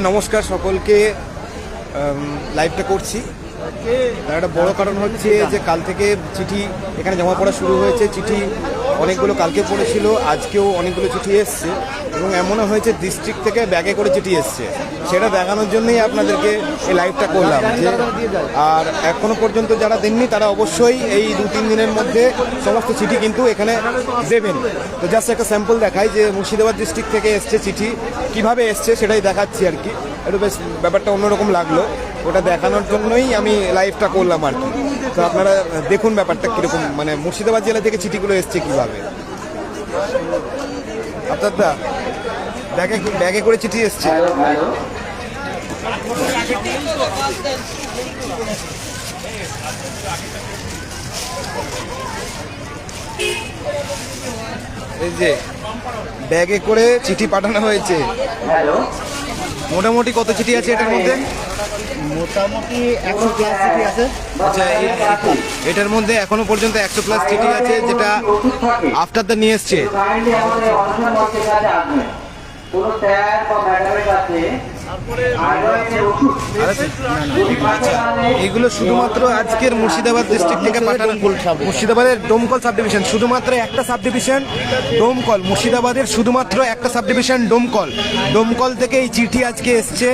নমস্কার সকলকে, লাইভটা করছি। তার একটা বড় কারণ হচ্ছে যে কাল থেকে চিঠি এখানে জমা পড়া শুরু হয়েছে। চিঠি অনেকগুলো কালকে পড়েছিল, আজকেও অনেকগুলো চিঠি এসছে এবং এমনও হয়েছে ডিস্ট্রিক্ট থেকে ব্যাগে করে চিঠি এসছে। সেটা দেখানোর জন্যই আপনাদেরকে এই লাইভটা করলাম। যে আর এখনো পর্যন্ত যারা দেননি তারা অবশ্যই এই 2-3 দিনের মধ্যে সমস্ত চিঠি কিন্তু এখানে দেবেন। তো জাস্ট একটা স্যাম্পল দেখাই যে মুর্শিদাবাদ ডিস্ট্রিক্ট থেকে এসছে চিঠি, কিভাবে এসছে সেটাই দেখাচ্ছি আর কি। একটু বেশ ব্যাপারটা অন্যরকম লাগলো, ওটা দেখানোর জন্যই আমি লাইভটা করলাম আর কি। তো আপনারা দেখুন ব্যাপারটা কীরকম, মানে মুর্শিদাবাদ জেলা থেকে চিঠিগুলো এসছে কীভাবে। আপনার দা ব্যাগে করে চিঠি এসছে। এই যে ব্যাগে করে চিঠি পাঠানো হয়েছে। মোটামুটি কত চিঠি আছে এটার মধ্যে? মোটামুটি 100+ চিঠি আছে। আচ্ছা, এটার মধ্যে এখনো পর্যন্ত 100+ চিঠি আছে, যেটা আফটার দ্য নিয়ে এসছে। এগুলো শুধুমাত্র আজকের মুর্শিদাবাদ ডিস্ট্রিক্ট থেকে পাঠানো, মুর্শিদাবাদের ডোমকল সাব ডিভিশন, শুধুমাত্র একটা সাব ডিভিশন ডোমকল, মুর্শিদাবাদের শুধুমাত্র একটা সাব ডিভিশন ডোমকল। ডোমকল থেকে এই চিঠি আজকে এসছে,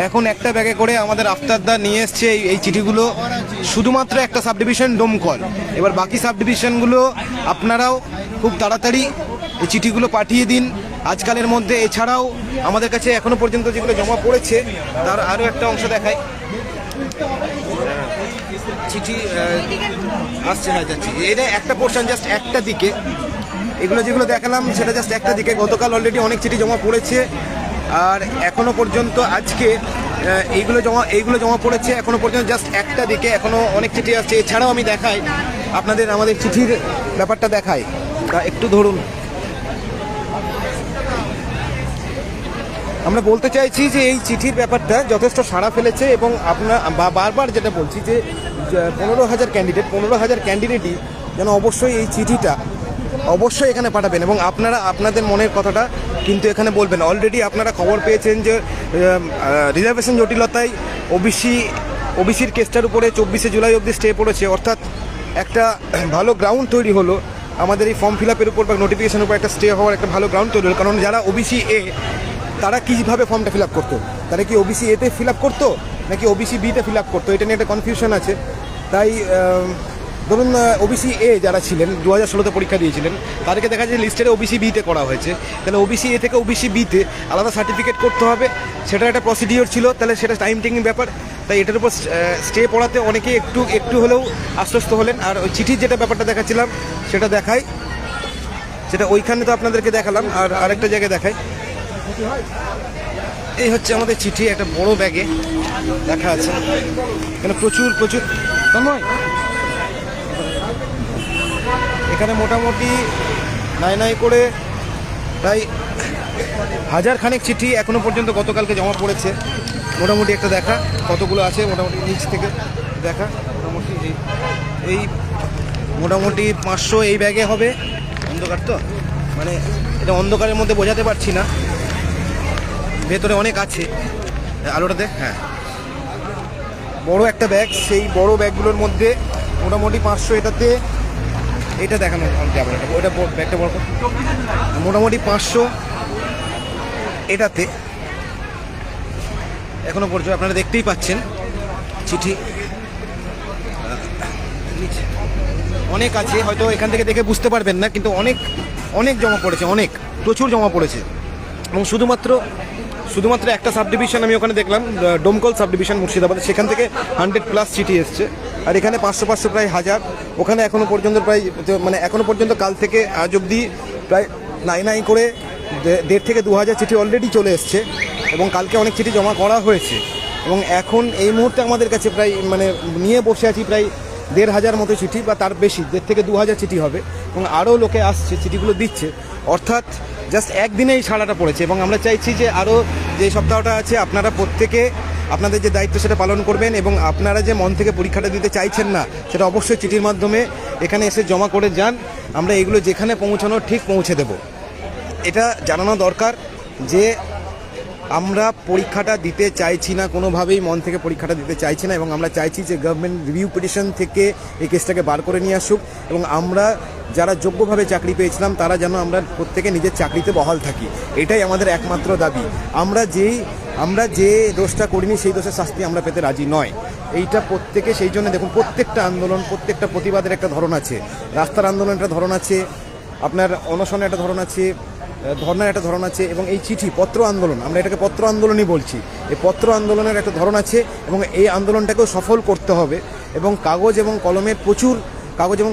এখন একটা ব্যাগে করে আমাদের আফতার দা নিয়ে এসছে এই চিঠিগুলো। শুধুমাত্র একটা সাব ডিভিশন ডোমকল। এবার বাকি সাব ডিভিশনগুলো আপনারাও খুব তাড়াতাড়ি এই চিঠিগুলো পাঠিয়ে দিন আজকালের মধ্যে। এছাড়াও আমাদের কাছে এখনো পর্যন্ত যেগুলো জমা পড়েছে তার আরও একটা অংশ দেখায়। চিঠি আসছে, হ্যাঁ যাচ্ছি। এটা একটা পোর্শন, জাস্ট একটা দিকে। এগুলো যেগুলো দেখালাম সেটা জাস্ট একটা দিকে। গতকাল অলরেডি অনেক চিঠি জমা পড়েছে, আর এখনো পর্যন্ত আজকে এইগুলো জমা পড়েছে এখনো পর্যন্ত জাস্ট একটা দিকে। এখনো অনেক চিঠি আসছে। এছাড়াও আমি দেখাই আপনাদের, আমাদের চিঠির ব্যাপারটা দেখাই। তা একটু ধরুন। আমরা বলতে চাইছি যে এই চিঠির ব্যাপারটা যথেষ্ট সাড়া ফেলেছে এবং বারবার যেটা বলছি যে 15,000 ক্যান্ডিডেটই যেন অবশ্যই এই চিঠিটা অবশ্যই এখানে পাঠাবেন এবং আপনারা আপনাদের মনের কথাটা কিন্তু এখানে বলবেন। অলরেডি আপনারা খবর পেয়েছেন যে রিজার্ভেশন জটিলতায় ওবিসির কেসটার উপরে 24শে জুলাই অবধি স্টে পড়েছে। অর্থাৎ একটা ভালো গ্রাউন্ড তৈরি হলো আমাদের এই ফর্ম ফিল আপের উপর বা নোটিফিকেশনের উপর একটা স্টে হওয়ার একটা ভালো গ্রাউন্ড তৈরি হলো। কারণ যারা ওবিসি এ তারা কীভাবে ফর্মটা ফিল আপ করতো, তারা কি ওবিসি এতে ফিল আপ করতো নাকি ওবিসি বিতে ফিল আপ করতো, এটা নিয়ে একটা কনফিউশন আছে। তাই ধরুন ওবিসি এ যারা ছিলেন 2016-তে পরীক্ষা দিয়েছিলেন তাদেরকে দেখা যায় লিস্টের ওবিসি বিতে করা হয়েছে। তাহলে ওবিসি এ থেকে ওবিসি বিতে আলাদা সার্টিফিকেট করতে হবে, সেটার একটা প্রসিডিওর ছিল। তাহলে সেটা টাইম টেকিং ব্যাপার। তাই এটার উপর স্টে পড়াতে অনেকে একটু হলেও আশ্বস্ত হলেন। আর ওই চিঠির যেটা ব্যাপারটা দেখাচ্ছিলাম সেটা দেখাই, সেটা ওইখানে তো আপনাদেরকে দেখালাম। আর আরেকটা জায়গায় দেখাই। এই হচ্ছে আমাদের চিঠি, একটা বড় ব্যাগে দেখা আছে। এখানে প্রচুর নয়, এখানে মোটামুটি নাই করে প্রায় 1000 খানেক চিঠি এখনো পর্যন্ত গতকালকে জমা পড়েছে। মোটামুটি একটা দেখা কতগুলো আছে, মোটামুটি নিচ থেকে দেখা। মোটামুটি এই মোটামুটি 500 এই ব্যাগে হবে। অন্ধকার তো, মানে এটা অন্ধকারের মধ্যে বোঝাতে পারছি না, ভেতরে অনেক আছে। আলোটা দেখ, হ্যাঁ বড় একটা ব্যাগ। সেই বড় ব্যাগগুলোর মধ্যে মোটামুটি 500, এটাতে এটা দেখানো যাবে না, ওইটা ব্যাগটা বড়। মোটামুটি 500 এটাতে এখনো পর্যন্ত আপনারা দেখতেই পাচ্ছেন চিঠি অনেক আছে। হয়তো এখান থেকে দেখে বুঝতে পারবেন না, কিন্তু অনেক জমা পড়েছে, প্রচুর জমা পড়েছে। এবং শুধুমাত্র একটা সাব ডিভিশন আমি ওখানে দেখলাম, ডোমকল সাব ডিভিশন মুর্শিদাবাদে, সেখান থেকে 100+ চিঠি এসছে। আর এখানে 500 প্রায় 1000। ওখানে এখনো পর্যন্ত প্রায়, মানে এখনো পর্যন্ত কাল থেকে আজ অবধি প্রায় নাই করে 1.5 থেকে 2000 চিঠি অলরেডি চলে এসছে এবং কালকে অনেক চিঠি জমা করা হয়েছে। এবং এখন এই মুহূর্তে আমাদের কাছে প্রায়, মানে নিয়ে বসে আছি প্রায় 1500 মতো চিঠি বা তার বেশি, 1.5 থেকে 2000 চিঠি হবে। এবং আরও লোকে আসছে, চিঠিগুলো দিচ্ছে। অর্থাৎ জাস্ট একদিনেই সাড়াটা পড়েছে। এবং আমরা চাইছি যে আরও যে সপ্তাহটা আছে আপনারা প্রত্যেকে আপনাদের যে দায়িত্ব সেটা পালন করবেন এবং আপনারা যে মন থেকে পরীক্ষাটা দিতে চাইছেন না সেটা অবশ্যই চিঠির মাধ্যমে এখানে এসে জমা করে যান। আমরা এগুলো যেখানে পৌঁছানো ঠিক পৌঁছে দেব। এটা জানানো দরকার যে আমরা পরীক্ষাটা দিতে চাইছি না, কোনোভাবেই মন থেকে পরীক্ষাটা দিতে চাইছি না, এবং আমরা চাইছি যে গভর্নমেন্ট রিভিউ পিটিশন থেকে এই কেসটাকে বার করে নিয়ে আসুক, এবং আমরা যারা যোগ্যভাবে চাকরি পেয়েছিলাম তারা যেন আমরা প্রত্যেকে নিজের চাকরিতে বহাল থাকি, এটাই আমাদের একমাত্র দাবি। আমরা যে দোষটা করিনি সেই দোষের শাস্তি আমরা পেতে রাজি নয়। এইটা প্রত্যেকে, সেই জন্য দেখুন প্রত্যেকটা আন্দোলন, প্রত্যেকটা প্রতিবাদের একটা ধরন আছে। রাস্তার আন্দোলনের একটা ধরন আছে, আপনার অনশনের একটা ধরন আছে, ধর্নার একটা ধরন আছে, এবং এই চিঠি পত্র আন্দোলন, আমরা এটাকে পত্র আন্দোলনই বলছি, এই পত্র আন্দোলনের একটা ধরন আছে, এবং এই আন্দোলনটাকেও সফল করতে হবে। এবং কাগজ এবং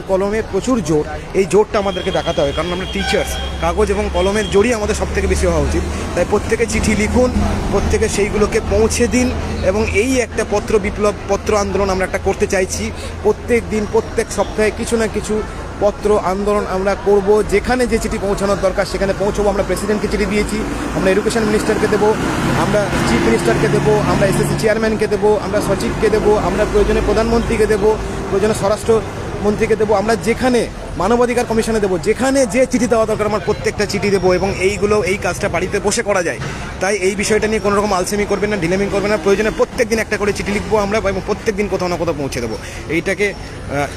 কলমের প্রচুর জোর, এই জোরটা আমাদেরকে দেখাতে হবে, কারণ আমরা টিচার্স, কাগজ এবং কলমের জোরই আমাদের সব থেকে বেশি হওয়া উচিত। তাই প্রত্যেকে চিঠি লিখুন, প্রত্যেকে সেইগুলোকে পৌঁছে দিন, এবং এই একটা পত্র বিপ্লব, পত্র আন্দোলন আমরা একটা করতে চাইছি। প্রত্যেক দিন, প্রত্যেক সপ্তাহে কিছু না কিছু পত্র আন্দোলন আমরা করব, যেখানে যে চিঠি পৌঁছানোর দরকার সেখানে পৌঁছবো। আমরা প্রেসিডেন্টকে চিঠি দিয়েছি, আমরা এডুকেশন মিনিস্টারকে দেবো, আমরা চিফ মিনিস্টারকে দেবো, আমরা এসএসসি চেয়ারম্যানকে দেবো, আমরা সচিবকে দেবো, আমরা প্রয়োজনে প্রধানমন্ত্রীকে দেবো, প্রয়োজনে স্বরাষ্ট্রমন্ত্রীকে দেবো, আমরা যেখানে মানবাধিকার কমিশনে দেবো, যেখানে যে চিঠি দেওয়া দরকার আমার প্রত্যেকটা চিঠি দেবো, এবং এই কাজটা বাড়িতে বসে করা যায়। তাই এই বিষয়টা নিয়ে কোনো রকম আলসেমি করবেন না, ঢিলেমি করবেন না, প্রয়োজনে প্রত্যেক দিন একটা করে চিঠি লিখবো আমরা, এবং প্রত্যেক দিন কোথাও না কোথাও পৌঁছে দেবো। এইটাকে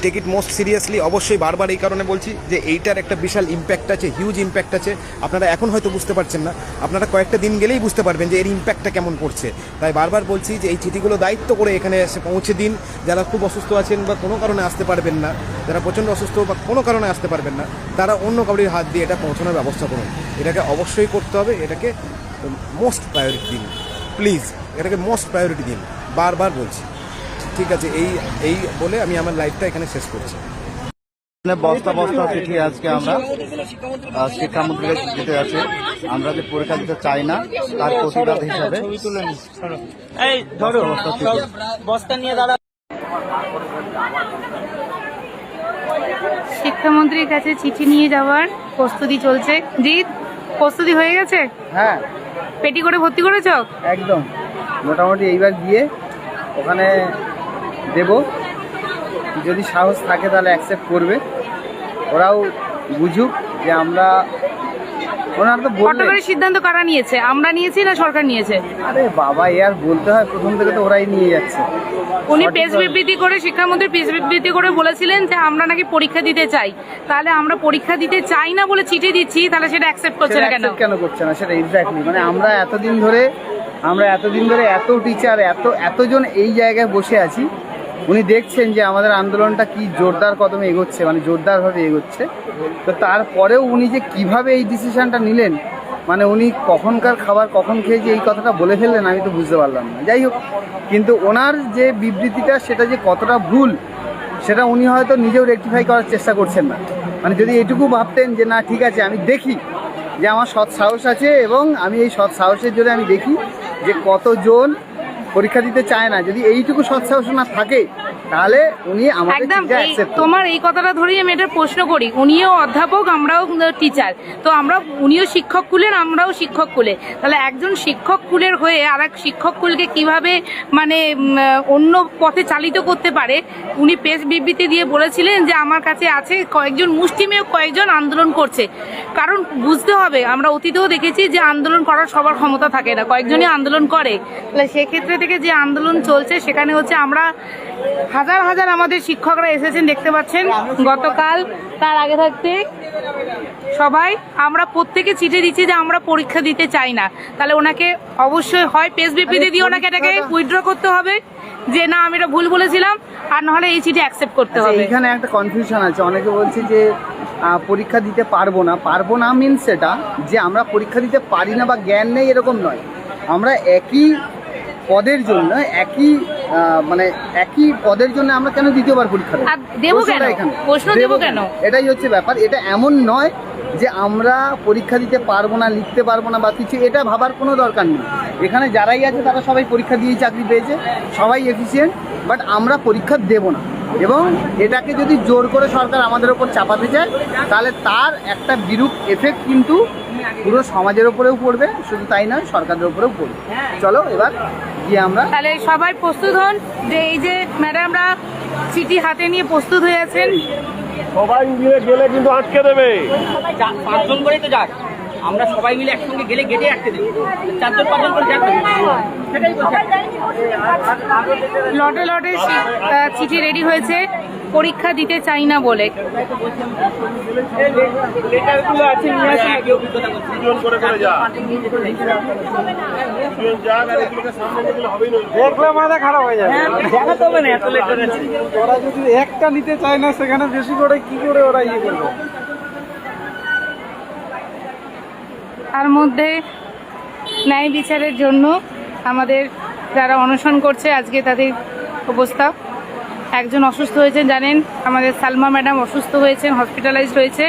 টেক ইট মোস্ট সিরিয়াসলি। অবশ্যই বারবার এই কারণে বলছি যে এইটার একটা বিশাল ইম্প্যাক্ট আছে, হিউজ ইম্প্যাক্ট আছে। আপনারা এখন হয়তো বুঝতে পারছেন না, আপনারা কয়েকটা দিন গেলেই বুঝতে পারবেন যে এর ইম্প্যাক্টটা কেমন পড়ছে। তাই বারবার বলছি যে এই চিঠিগুলো দায়িত্ব করে এখানে এসে পৌঁছে দিন। যারা খুব অসুস্থ আছেন বা কোনো কারণে আসতে পারবেন না, যারা প্রচণ্ড অসুস্থ বা কোনো কারণে আসতে পারবেন না, তারা অন্য কাউরির হাত দিয়ে এটা পৌঁছানোর ব্যবস্থা করুন। এটাকে অবশ্যই করতে হবে, এটাকে মোস্ট প্রায়োরিটি দিন প্লিজ, এটাকে মোস্ট প্রায়োরিটি দিন, বারবার বলছি। ঠিক আছে, এই বলে আমি আমার লাইফটা এখানে শেষ করছি। বস্তা বস্তা চিঠি আজকে আমরা শিক্ষামন্ত্রীকে দিতে যাচ্ছি। আমরা যে পরীক্ষা দিতে চাই না তার প্রতিবাদ হিসাবে শিক্ষামন্ত্রীর কাছে চিঠি নিয়ে যাওয়ার প্রস্তুতি চলছে। জিৎ, প্রস্তুতি হয়ে গেছে? হ্যাঁ, পেটি করে ভর্তি করেছ? একদম মোটামুটি এইবার গিয়ে ওখানে দেব, যদি সাহস থাকে তাহলে অ্যাকসেপ্ট করবে, ওরাও বুঝুক যে আমরা, ওনারা তো বললেন। কত সিদ্ধান্ত কারা নিয়েছে? আমরা নিয়েছি না সরকার নিয়েছে? আরে বাবা, আর বলতে হয়, প্রথম থেকে তো ওরাই নিয়ে যাচ্ছে। উনি প্রেস বিবৃতি করে, শিক্ষামন্ত্রী প্রেস বিবৃতি করে বলেছিলেন যে আমরা নাকি পরীক্ষা দিতে চাই। তাহলে আমরা পরীক্ষা দিতে চাই না বলে চিঠি দিচ্ছি, তাহলে সেটা অ্যাকসেপ্ট করছে না কেন? কেন করছে না সেটা এক্স্যাক্টলি, মানে আমরা এতদিন ধরে এত টিচার, এতজন এই জায়গায় বসে আছি। উনি দেখছেন যে আমাদের আন্দোলনটা কি জোরদার কদমে এগোচ্ছে, মানে জোরদারভাবে এগোচ্ছে। তো তারপরেও উনি যে কিভাবে এই ডিসিশনটা নিলেন, মানে উনি কখনকার খাবার কখন খেয়ে যে এই কথাটা বলে ফেললেন আমি তো বুঝতে পারলাম না। যাই হোক, কিন্তু ওনার যে বিবৃতিটা সেটা যে কতটা ভুল সেটা উনি হয়তো নিজেও রেকটিফাই করার চেষ্টা করছেন না। মানে যদি এটুকু ভাবতেন যে না ঠিক আছে, আমি দেখি যে আমার সৎ সাহস আছে, এবং আমি এই সৎ সাহসের জন্য আমি দেখি যে কতজন পরীক্ষা দিতে চায় না, যদি এইটুকু সৎ সাহস না থাকে তাহলে উনি আমাদের চিঠিটা অ্যাকসেপ্ট করবেন। তোমার এই কথাটা ধরেই আমি এটা প্রশ্ন করি। উনিও অধ্যাপক, আমরাও টিচার, তো উনিও শিক্ষক কুলের, আমরাও শিক্ষক কুলে। তাহলে একজন শিক্ষক কুলের হয়ে আর এক শিক্ষক কুলকে কিভাবে মানে অন্য পথে চালিত করতে পারে? উনি প্রেস বিবৃতি দিয়ে বলেছিলেন যে আমার কাছে আছে কয়েকজন মুষ্টিমেয়, কয়েকজন আন্দোলন করছে। কারণ বুঝতে হবে, আমরা অতীতেও দেখেছি যে আন্দোলন করার সবার ক্ষমতা থাকে না, কয়েকজনই আন্দোলন করে। তাহলে সেক্ষেত্রে থেকে যে আন্দোলন চলছে সেখানে হচ্ছে আমরা হাজার হাজার আমাদের শিক্ষকরা এসেছেন, দেখতে পাচ্ছেন গতকাল, তার আগে থাকতে সবাই আমরা প্রত্যেকে চিঠি দিচ্ছি যে আমরা পরীক্ষা দিতে চাই না। তাহলে ওনাকে অবশ্যই হয় প্রেস বিবৃতি দিয়ে ওনাকে এটাকে উইথড্র করতে হবে যে না আমি এটা ভুল বলেছিলাম, আর নাহলে এই চিঠি অ্যাকসেপ্ট করতে হবে। এখানে একটা কনফিউশন আছে, অনেকে বলছে যে পরীক্ষা দিতে পারবো না মিনস সেটা যে আমরা পরীক্ষা দিতে পারি না বা জ্ঞান নেই এরকম নয়। আমরা একই পদের জন্য একই পদের জন্য আমরা কেন দ্বিতীয়বার পরীক্ষা দেবো কেন? প্রশ্ন দেবো কেন? এটাই হচ্ছে ব্যাপার। এটা এমন নয় যে আমরা পরীক্ষা দিতে পারবো না, লিখতে পারবো না বা কিছু, এটা ভাবার কোনো দরকার নেই। এখানে যারাই আছে তারা সবাই পরীক্ষা দিয়েই চাকরি পেয়েছে, সবাই এফিসিয়েন্ট, বাট আমরা পরীক্ষা দেব না। এবং এটাকে যদি জোর করে সরকার আমাদের ওপর চাপাতে চায় তাহলে তার একটা বিরূপ এফেক্ট কিন্তু পুরো সমাজের উপরেও পড়বে, শুধু তাই নয় সরকারের উপরেও পড়বে। চলো এবার গিয়ে আমরা, তাহলে সবাই প্রস্তুত হন যে এই যে ম্যাডামরা চিঠি হাতে নিয়ে প্রস্তুত হয়ে আছেন। সবাই মিলে গেলে কিন্তু আটকে দেবে। 5 জন করেই তো যাক। আমরা সবাই মিলে একসঙ্গে গেলে গেটে আটকে দেবো, 4-5 করে যাবে, সেটাই বলছি। লটে লটে চিঠি রেডি হয়েছে পরীক্ষা দিতে চাই না বলে। লেটারগুলো আছে, নিয়ে আসি আগে অভিজ্ঞতা করছি। দেখলে মাথা খারাপ হয়ে যাবে। দেখাতে হবে না, এত লেটার আছে। ওরা যদি একটা নিতে চায় না, সেখানে বেশি করে কি করে ওরা ইয়ে করবে? তার মধ্যে ন্যায় বিচারের জন্য আমাদের যারা অনশন করছে আজকে তাদের অবস্থা, একজন অসুস্থ হয়েছেন জানেন, আমাদের সালমা ম্যাডাম অসুস্থ হয়েছেন, হসপিটালাইজড হয়েছে।